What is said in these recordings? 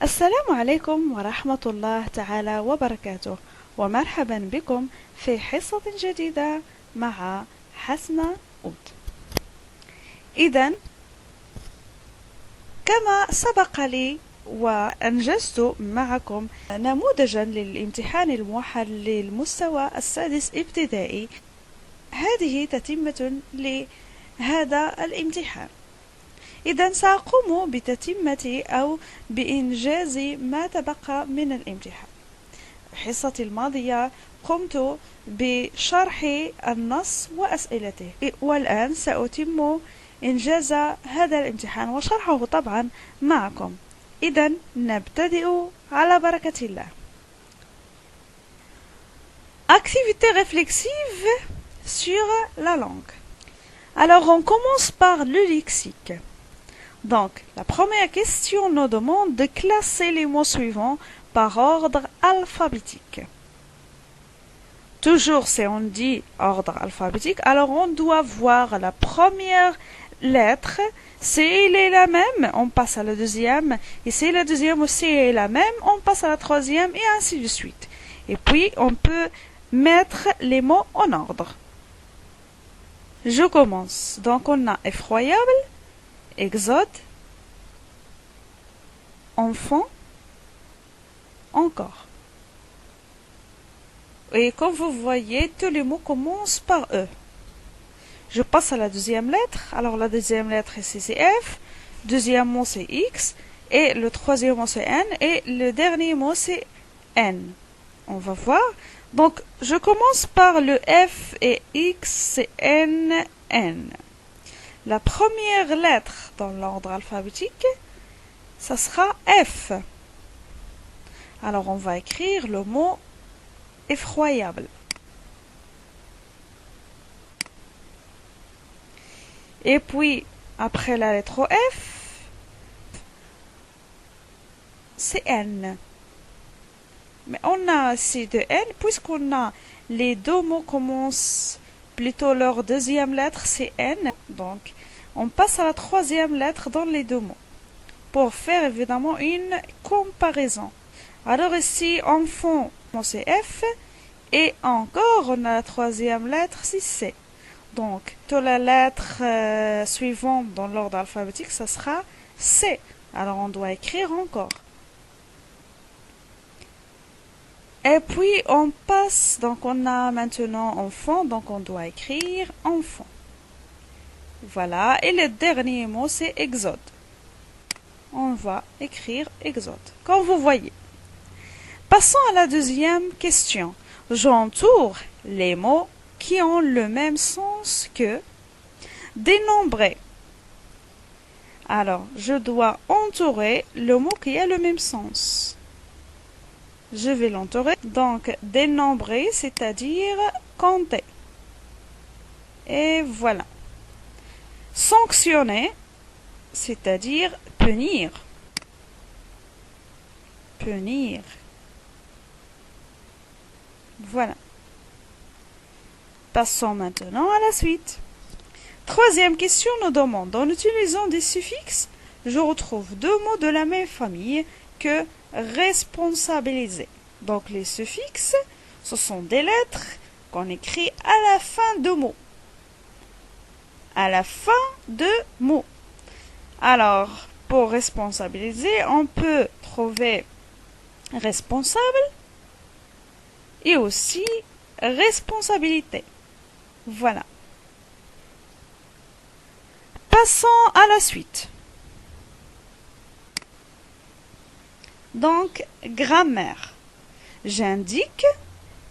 السلام عليكم ورحمة الله تعالى وبركاته، ومرحبا بكم في حصة جديدة مع حسنة أود. إذن كما سبق لي وأنجزت معكم نموذجا للامتحان الموحد للمستوى السادس ابتدائي، هذه تتمة لهذا الامتحان. إذن سأقوم بتتمة أو بإنجاز ما تبقى من الامتحان. الحصة الماضية قمت بشرح النص وأسئلته، والآن سأتم إنجاز هذا الامتحان وشرحه طبعا معكم. إذن نبتدئ على بركة الله. Activité réflexive sur la langue. Alors on commence par le lexique. Donc, la première question nous demande de classer les mots suivants par ordre alphabétique. Toujours si on dit ordre alphabétique, alors on doit voir la première lettre. Si elle est la même, on passe à la deuxième. Et si la deuxième aussi est la même, on passe à la troisième et ainsi de suite. Et puis, on peut mettre les mots en ordre. Je commence. Donc, on a effroyable, exode, enfant, encore. Et comme vous voyez, tous les mots commencent par E. Je passe à la deuxième lettre. Alors la deuxième lettre ici c'est F, deuxième mot c'est X, et le troisième mot c'est N, et le dernier mot c'est N. On va voir. Donc je commence par le F et X, c'est N, N. La première lettre dans l'ordre alphabétique, ça sera F. Alors on va écrire le mot effroyable. Et puis, après la lettre F, c'est N. Mais on a aussi de N, puisqu'on a les deux mots commencent plutôt leur deuxième lettre, c'est N. Donc, on passe à la troisième lettre dans les deux mots pour faire évidemment une comparaison. Alors ici, enfant, c'est F, et encore, on a la troisième lettre, c'est C. Donc, toutes les lettres suivantes dans l'ordre alphabétique, ça sera C. Alors, on doit écrire encore. Et puis, on passe, donc on a maintenant enfant, donc on doit écrire enfant. Voilà, et le dernier mot, c'est exode. On va écrire exode, comme vous voyez. Passons à la deuxième question. J'entoure les mots qui ont le même sens que dénombrer. Alors, je dois entourer le mot qui a le même sens. Je vais l'entourer. Donc, dénombrer, c'est-à-dire compter. Et voilà. Sanctionner, c'est-à-dire punir. Punir. Voilà. Passons maintenant à la suite. Troisième question nous demande, en utilisant des suffixes, je retrouve deux mots de la même famille que responsabiliser. Donc les suffixes, ce sont des lettres qu'on écrit à la fin de mots. À la fin de mots. Alors, pour responsabiliser, on peut trouver responsable et aussi responsabilité. Voilà. Passons à la suite. Donc, grammaire. J'indique.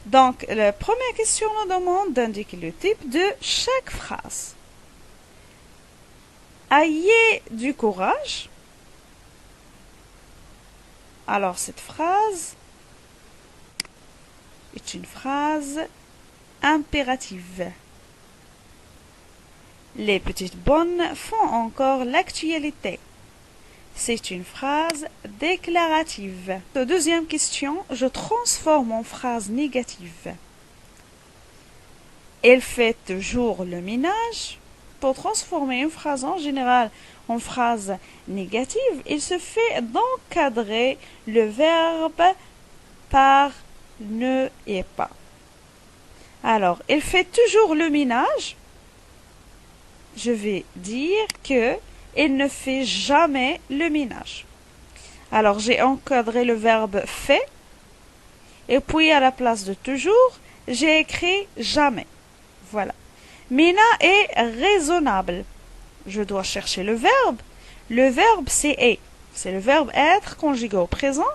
Donc, la première question nous demande d'indiquer le type de chaque phrase. Ayez du courage. Alors, cette phrase est une phrase impérative. Les petites bonnes font encore l'actualité. C'est une phrase déclarative. La deuxième question, je transforme en phrase négative. Elle fait toujours le ménage. pour transformer une phrase en général en phrase négative, il se fait d'encadrer le verbe par ne et pas. Alors, il fait toujours le ménage. Je vais dire que il ne fait jamais le ménage. Alors, j'ai encadré le verbe fait. Et puis, à la place de toujours, j'ai écrit jamais. Voilà. Mina est raisonnable. Je dois chercher le verbe. Le verbe, c'est est. C'est le verbe être conjugué au présent.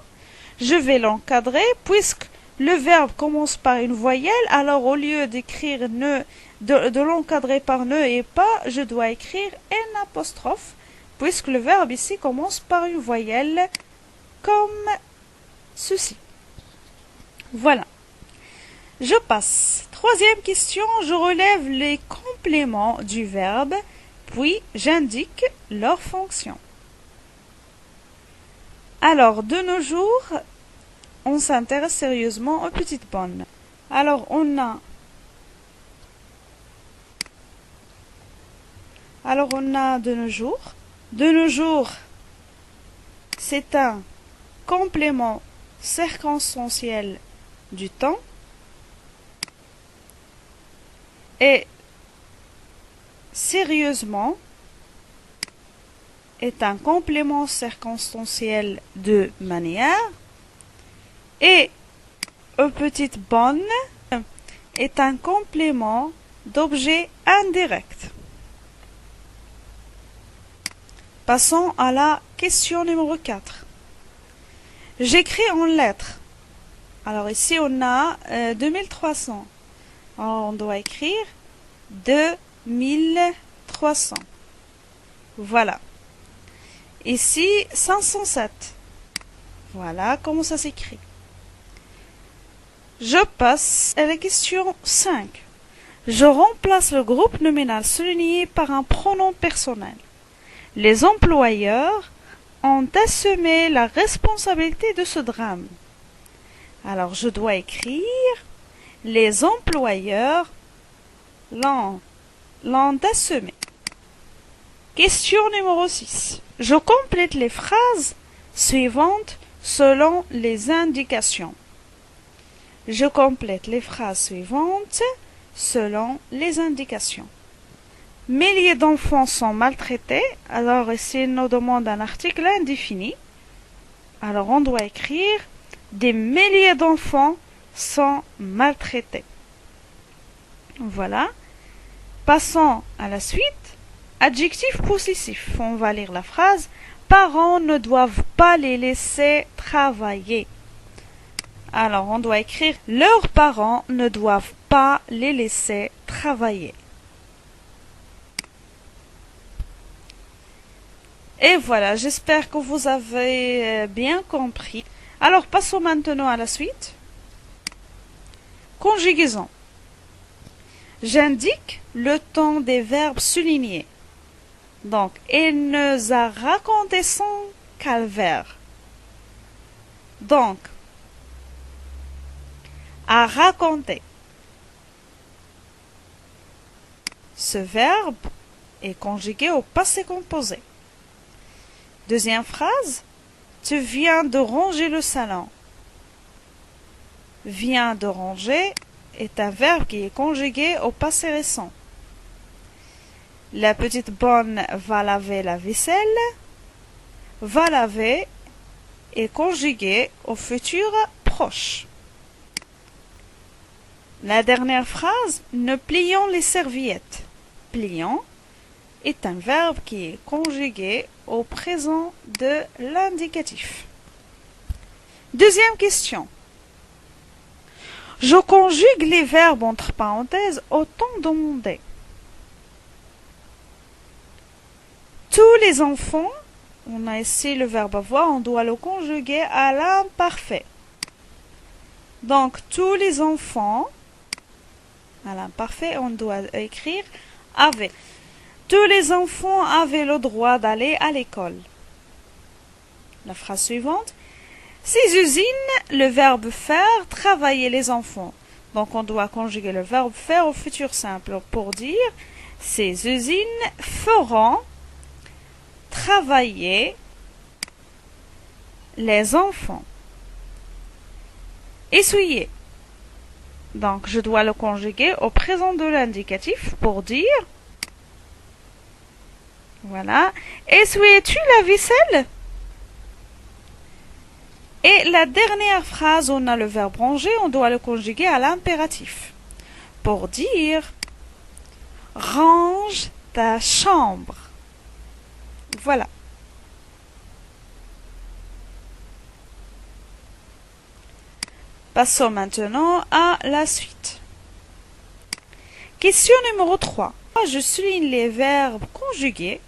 Je vais l'encadrer puisque le verbe commence par une voyelle. Alors, au lieu d'écrire ne, de l'encadrer par ne et pas, je dois écrire un apostrophe puisque le verbe ici commence par une voyelle comme ceci. Voilà. Je passe. Troisième question, je relève les compléments du verbe, puis j'indique leur fonction. Alors, de nos jours, on s'intéresse sérieusement aux petites bonnes. Alors, on a de nos jours. De nos jours, c'est un complément circonstanciel du temps. Et sérieusement est un complément circonstanciel de manière. Et aux petites bonnes est un complément d'objet indirect. Passons à la question numéro 4. J'écris en lettres. Alors ici on a 2300. Alors on doit écrire 2300. Voilà. Ici 507. Voilà comment ça s'écrit. Je passe à la question 5. Je remplace le groupe nominal souligné par un pronom personnel. Les employeurs ont assumé la responsabilité de ce drame. Alors je dois écrire les employeurs l'ont assumé. Question numéro 6. Je complète les phrases suivantes selon les indications. Je complète les phrases suivantes selon les indications. Milliers d'enfants sont maltraités. Alors ici, il nous demande un article indéfini. Alors on doit écrire des milliers d'enfants sont maltraités. Voilà. Passons à la suite. Adjectif possessif. On va lire la phrase. Parents ne doivent pas les laisser travailler. Alors, on doit écrire leurs parents ne doivent pas les laisser travailler. Et voilà, j'espère que vous avez bien compris. Alors, passons maintenant à la suite. Conjugaison. J'indique le temps des verbes soulignés. Donc, il nous a raconté son calvaire. Donc, à raconter. Ce verbe est conjugué au passé composé. Deuxième phrase. Tu viens de ranger le salon. Vient de ranger est un verbe qui est conjugué au passé récent. La petite bonne va laver la vaisselle. Va laver est conjugué au futur proche. La dernière phrase, nous plions les serviettes. Pliant est un verbe qui est conjugué au présent de l'indicatif. Deuxième question. Je conjugue les verbes entre parenthèses au temps demandé. Tous les enfants, on a ici le verbe avoir, on doit le conjuguer à l'imparfait. Donc, tous les enfants, à l'imparfait, on doit écrire avaient. Tous les enfants avaient le droit d'aller à l'école. La phrase suivante. Ces usines, le verbe faire, travaillaient les enfants. Donc on doit conjuguer le verbe faire au futur simple pour dire Ces usines feront travailler les enfants. Essuyer. Donc, je dois le conjuguer au présent de l'indicatif pour dire, voilà, essuyais-tu la vaisselle? Et la dernière phrase, on a le verbe ranger, on doit le conjuguer à l'impératif pour dire, range ta chambre. Voilà. Passons maintenant à la suite. Question numéro 3. Je souligne les verbes conjugués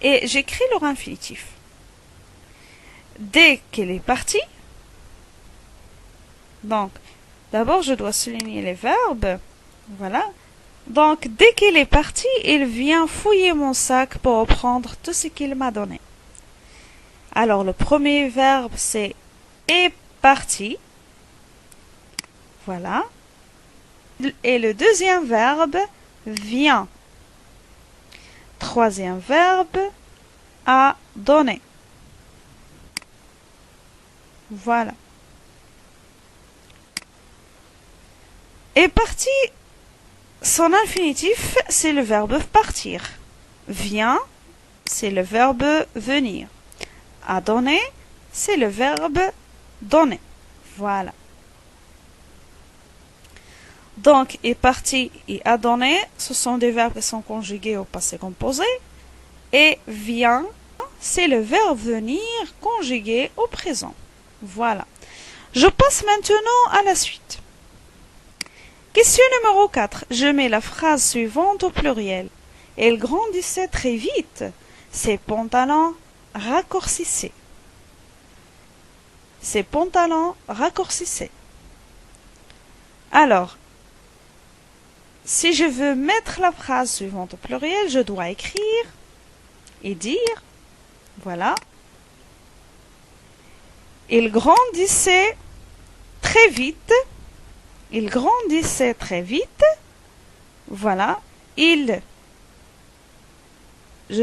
et j'écris leur infinitif. Dès qu'elle est partie, donc, d'abord je dois souligner les verbes. Voilà. Donc, dès qu'elle est partie, il vient fouiller mon sac pour reprendre tout ce qu'il m'a donné. Alors, le premier verbe, c'est est parti. Voilà. Et le deuxième verbe, vient. Troisième verbe, a donné. Voilà. Est parti, son infinitif, c'est le verbe partir. Vient, c'est le verbe venir. A donné, c'est le verbe donner. Voilà. Donc, est parti et a donné, ce sont des verbes qui sont conjugués au passé composé. Et vient, c'est le verbe venir conjugué au présent. Voilà. Je passe maintenant à la suite. Question numéro 4. Je mets la phrase suivante au pluriel. Elle grandissait très vite. Ses pantalons raccourcissaient. Ses pantalons raccourcissaient. Alors, si je veux mettre la phrase suivante au pluriel, je dois écrire et dire, voilà, il grandissait très vite, il grandissait très vite, voilà, je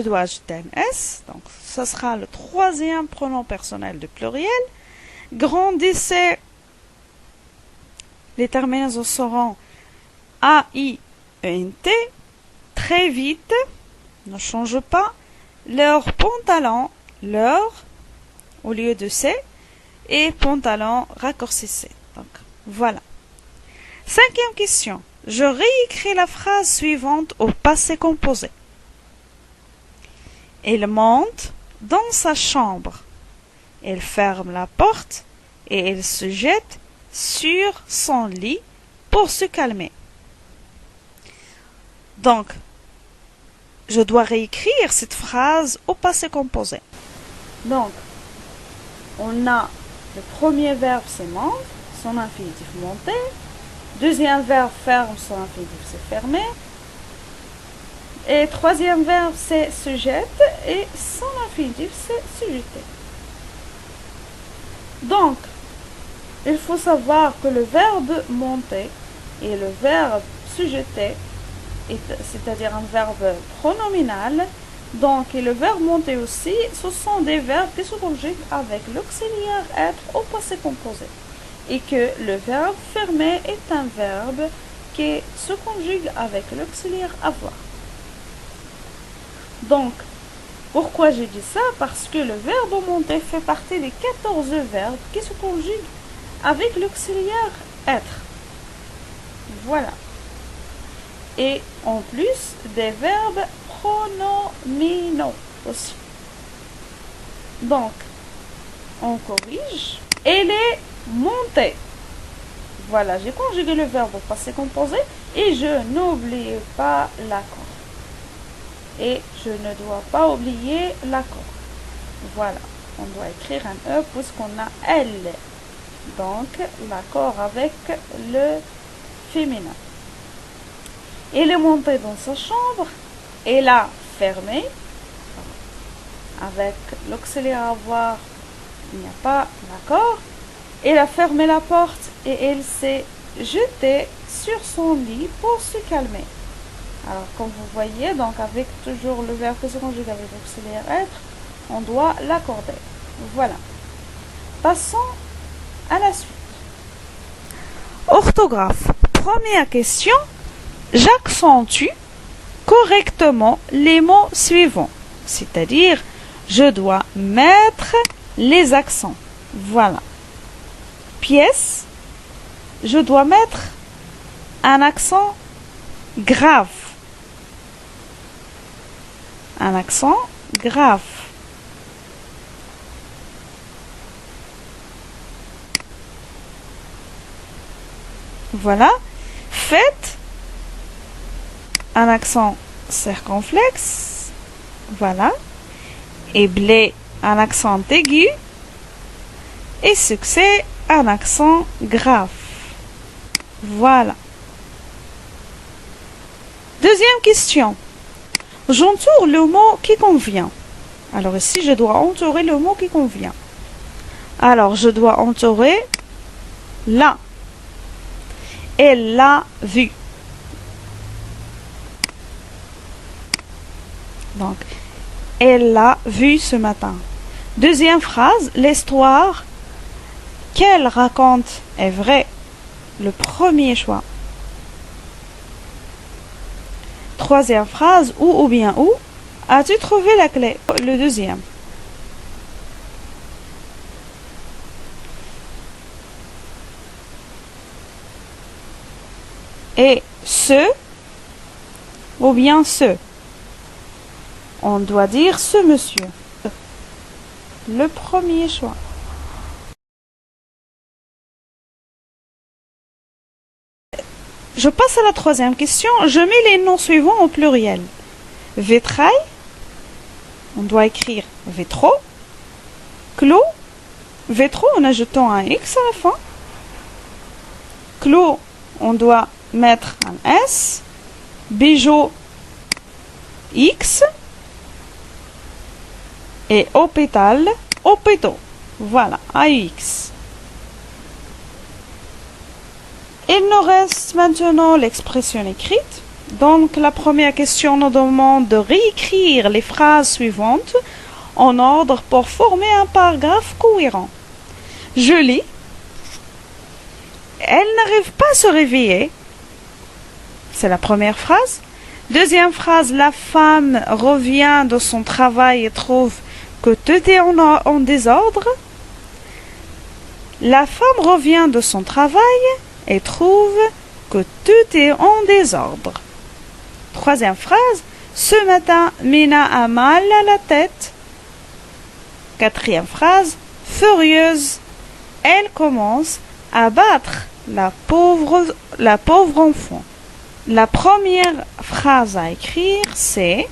dois ajouter un S, donc ce sera le troisième pronom personnel du pluriel, grandissait, les terminaisons seront A-I-E-N-T, très vite, ne change pas, leurs pantalons, au lieu de C, et pantalons raccourcissés. Donc, voilà. Cinquième question. Je réécris la phrase suivante au passé composé. Elle monte dans sa chambre. Elle ferme la porte et elle se jette sur son lit pour se calmer. Donc, je dois réécrire cette phrase au passé composé. Donc, on a le premier verbe, c'est monte, son infinitif monter. Deuxième verbe, ferme, son infinitif, c'est fermer. Et troisième verbe, c'est se jette et son infinitif, c'est se jeter. Donc, il faut savoir que le verbe monter et le verbe se jeter, c'est-à-dire un verbe pronominal, donc et le verbe monter aussi, ce sont des verbes qui se conjuguent avec l'auxiliaire être au passé composé. Et que le verbe fermer est un verbe qui se conjugue avec l'auxiliaire avoir. Donc, pourquoi j'ai dit ça? Parce que le verbe monter fait partie des 14 verbes qui se conjuguent avec l'auxiliaire être. Voilà. Et en plus, des verbes pronominaux aussi. Donc, on corrige. Elle est montée. Voilà, j'ai conjugué le verbe au passé composé et je n'oublie pas l'accord. Et je ne dois pas oublier l'accord. Voilà, on doit écrire un E puisqu'on a elle. Donc, l'accord avec le féminin. Elle est montée dans sa chambre. Elle a fermé. Avec l'auxiliaire avoir, il n'y a pas l'accord. Elle a fermé la porte et elle s'est jetée sur son lit pour se calmer. Alors, comme vous voyez, donc avec toujours le verbe passé conjugué avec l'auxiliaire être, on doit l'accorder. Voilà. Passons à la suite. Orthographe. Première question. J'accentue correctement les mots suivants. C'est-à-dire, je dois mettre les accents. Voilà. Pièce. Je dois mettre un accent grave. Un accent grave. Voilà. Faites un accent circonflexe. Voilà. Et blé, un accent aigu. Et succès, un accent grave. Voilà. Deuxième question. J'entoure le mot qui convient. Alors ici, je dois entourer le mot qui convient. Alors, je dois entourer la. Elle l'a vu. Donc, elle l'a vu ce matin. Deuxième phrase, l'histoire qu'elle raconte est vraie. Le premier choix. Troisième phrase, où ou bien où as-tu trouvé la clé? Le deuxième. Et ce ou bien ce. On doit dire ce monsieur. Le premier choix. Je passe à la troisième question. Je mets les noms suivants au pluriel. Vitrail. On doit écrire vitro. Clos. Vitro en ajoutant un X à la fin. Clos, on doit mettre un S. Bijou, X. Et hôpital, hôpitaux. Voilà, AUX. Il nous reste maintenant l'expression écrite. Donc, la première question nous demande de réécrire les phrases suivantes en ordre pour former un paragraphe cohérent. Je lis. Elle n'arrive pas à se réveiller. C'est la première phrase. Deuxième phrase, la femme revient de son travail et trouve que tout est en désordre. La femme revient de son travail et trouve que tout est en désordre. Troisième phrase, ce matin, Mina a mal à la tête. Quatrième phrase, furieuse, elle commence à battre la pauvre enfant. La première phrase à écrire, c'est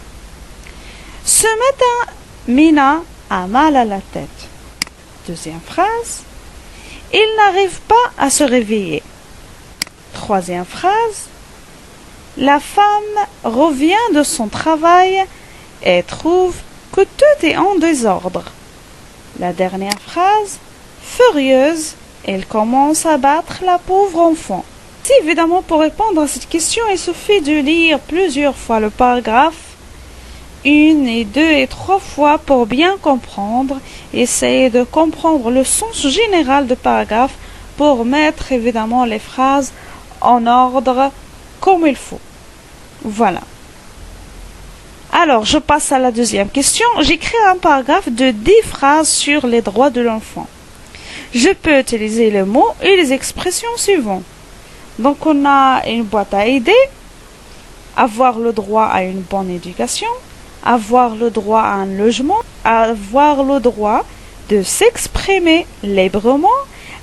ce matin, Mina a mal à la tête. Deuxième phrase, il n'arrive pas à se réveiller. Troisième phrase, la femme revient de son travail et trouve que tout est en désordre. La dernière phrase, furieuse, elle commence à battre la pauvre enfant. Si évidemment pour répondre à cette question, il suffit de lire plusieurs fois le paragraphe, une et deux et trois fois pour bien comprendre. Essayez de comprendre le sens général du paragraphe pour mettre évidemment les phrases en ordre comme il faut. Voilà. Alors, je passe à la deuxième question. J'écris un paragraphe de 10 phrases sur les droits de l'enfant. Je peux utiliser les mots et les expressions suivantes. Donc, on a une boîte à idées, avoir le droit à une bonne éducation, avoir le droit à un logement, avoir le droit de s'exprimer librement,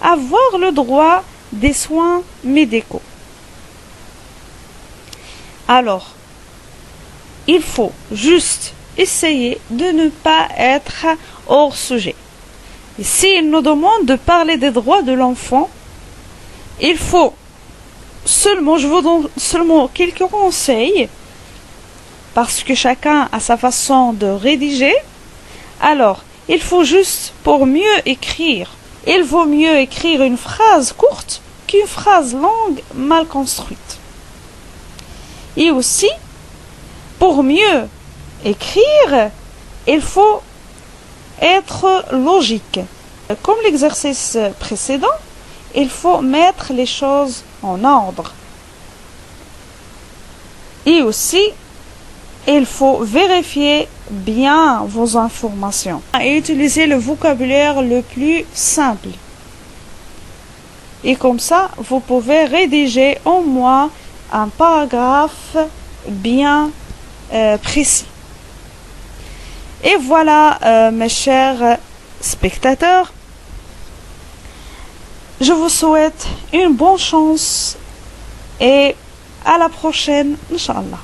avoir le droit des soins médicaux. Alors, il faut juste essayer de ne pas être hors sujet. Et s'il nous demande de parler des droits de l'enfant, il faut seulement, je vous donne seulement quelques conseils, parce que chacun a sa façon de rédiger. Alors, il faut juste, pour mieux écrire, il vaut mieux écrire une phrase courte qu'une phrase longue mal construite. Et aussi, Pour mieux écrire, il faut être logique. Comme l'exercice précédent, il faut mettre les choses en ordre. Et aussi, il faut vérifier bien vos informations et utiliser le vocabulaire le plus simple. Et comme ça, vous pouvez rédiger au moins un paragraphe bien précis. Et voilà, mes chers spectateurs, je vous souhaite une bonne chance et à la prochaine, Inch'Allah.